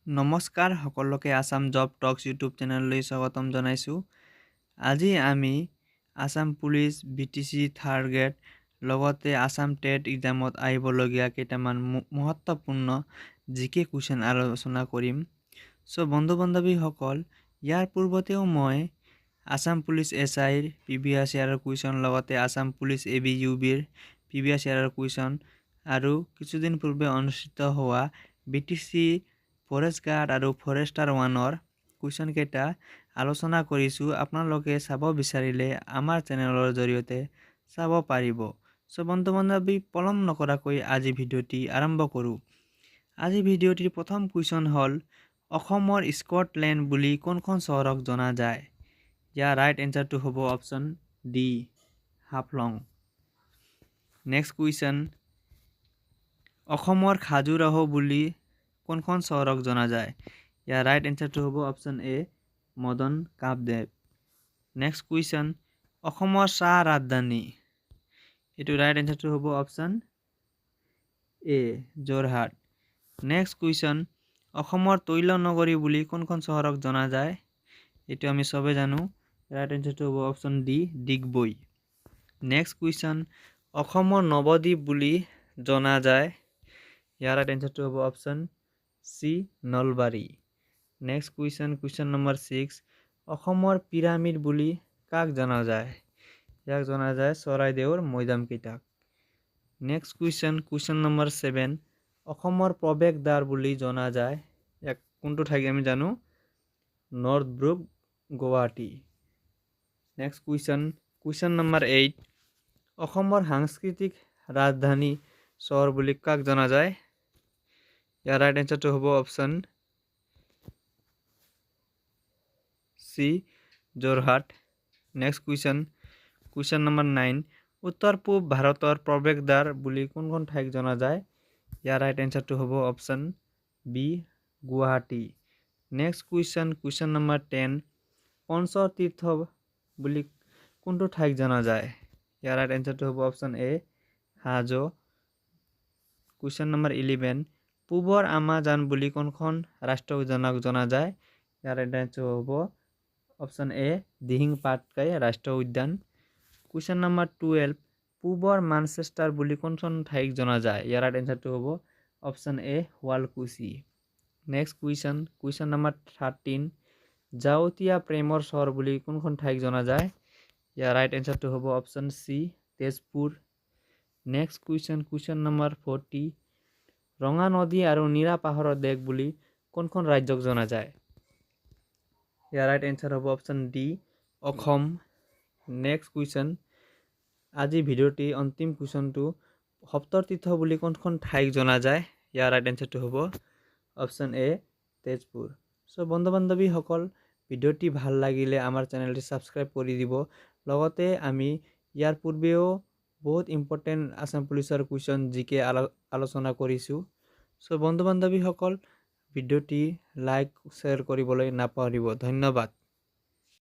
নমস্কাৰ সকলোকে আসাম জব টক্স ইউটিউব চেনেললৈ স্বাগতম জনাইছোঁ। আজি আমি Assam police BTC third grade লগতে আসাম টেট এক্সামত আহিবলগীয়া কেইটামান মহত্বপূৰ্ণ জিকে কুৱেশ্যন আলোচনা কৰিম। বন্ধু বান্ধৱীসকল, ইয়াৰ পূৰ্বতেও মই আসাম পুলিচ SI প্ৰিভিয়াছ ইয়াৰৰ কুৱেশ্যন লগতে আসাম পুলিচ ABUBৰ প্ৰিভিয়াছ ইয়াৰৰ কুৱেশ্যন আৰু কিছুদিন পূৰ্বে অনুষ্ঠিত হোৱা বিটিসি ফৰেষ্ট গাৰ্ড আৰু ফৰেষ্টাৰ 1ৰ কুৱেশ্যন কেইটা আলোচনা কৰিছোঁ। আপোনালোকে চাব বিচাৰিলে আমাৰ চেনেলৰ জৰিয়তে চাব পাৰিব। বন্ধু বান্ধৱী, পলম নকৰাকৈ আজি ভিডিঅ'টি আৰম্ভ কৰোঁ। আজি ভিডিঅ'টিৰ প্ৰথম কুৱেশ্যন হ'ল, অসমৰ স্কটলেণ্ড বুলি কোনখন চহৰক জনা যায়? ইয়াৰ ৰাইট এনচাৰটো হ'ব option D, Haflong. Next question, অসমৰ খাজুৰাহ বুলি কোনখন চহৰক জনা যায়? ইয়াৰ ৰাইট এনচাৰটো হ'ব অপশ্যন এ, মদন কামদেৱ। নেক্সট কুৱেশ্যন, অসমৰ চাহ ৰাজধানী, এইটো ৰাইট এনচাৰটো হ'ব অপশ্যন এ, যোৰহাট। নেক্সট কুৱেশ্যন, অসমৰ তৈল নগৰী বুলি কোনখন চহৰক জনা যায়? এইটো আমি চবে জানো, ৰাইট এনচাৰটো হ'ব option D, Digboi. Next question, অসমৰ নৱদ্বীপ বুলি জনা যায়? ইয়াৰ ৰাইট এনচাৰটো হ'ব option C, Nalbari. Next question number 6, অসমৰ পিৰামিড বুলি কাক জনা যায়? ইয়াক জনা যায় চৰাইদেউৰ মৈদামকেইটাক। নেক্সট কুৱেশ্যন নম্বৰ 7, অসমৰ প্ৰৱেশদ্বাৰ বুলি জনা যায়? ইয়াক কোনটো ঠাইক আমি জানো? North Brook, Guwahati. Next question number 8, অসমৰ সাংস্কৃতিক ৰাজধানী চহৰ বুলি কাক জনা যায়? ইয়াৰ ৰাইট এনচাৰটো হ'ব option C, Jorhat. Next question number 9, উত্তৰ পূব ভাৰতৰ প্ৰৱেশদ্বাৰ বুলি কোনখন ঠাইক জনা যায়? ইয়াৰ ৰাইট এনচাৰটো হ'ব option B, Guwahati. Next question number 10, Panchatirtha বুলি কোনটো ঠাইক জনা যায়? ইয়াৰ ৰাইট এনচাৰটো হ'ব option A, Hajo. Question number 11, পূবৰ আমাজন বুলি কোনখন ৰাষ্ট্ৰীয় উদ্যানক জনা যায়? ইয়াৰ ৰাইট এনচাৰ হ'ব অপশ্যন এ, দিহিং পাটকাই ৰাষ্ট্ৰীয় উদ্যান। কুৱেশ্যন নম্বৰ 12, পূবৰ মানচেষ্টাৰ বুলি কোনখন ঠাইক জনা যায়? ইয়াৰ ৰাইট এনচাৰটো হ'ব অপশ্যন এ, শুৱালকুছি। নেক্সট কুৱেশ্যন নম্বৰ 13, যাৱতীয়া প্ৰেমৰ চহৰ বুলি কোনখন ঠাইক জনা যায়? ইয়াৰ ৰাইট এনচাৰটো হ'ব option C, Tezpur. Next question number 40, ৰঙা নদী আৰু নীলা পাহাৰৰ দেশ বুলি কোনখন ৰাজ্যক জনা যায়? ইয়াৰ ৰাইট এনচাৰ হ'ব option D, Assam. Next question, আজি ভিডিঅ'টি অন্তিম কুৱেশ্যনটো, সপ্ততীৰ্থ বুলি কোনখন ঠাইক জনা যায়? ইয়াৰ ৰাইট এনচাৰটো হ'ব অপশ্যন এ, তেজপুৰ। বন্ধু বান্ধৱীসকল, ভিডিঅ'টি ভাল লাগিলে আমাৰ চেনেলটি ছাবস্ক্ৰাইব কৰি দিব। লগতে আমি ইয়াৰ পূৰ্বেও বহুত ইম্পৰ্টেণ্ট আসাম পুলিচৰ কুৱেশ্যন জিকে আলোচনা কৰিছোঁ। বন্ধু বান্ধৱীসকল, ভিডিঅ'টি লাইক শ্বেয়াৰ কৰিবলৈ নাপাহৰিব। ধন্যবাদ।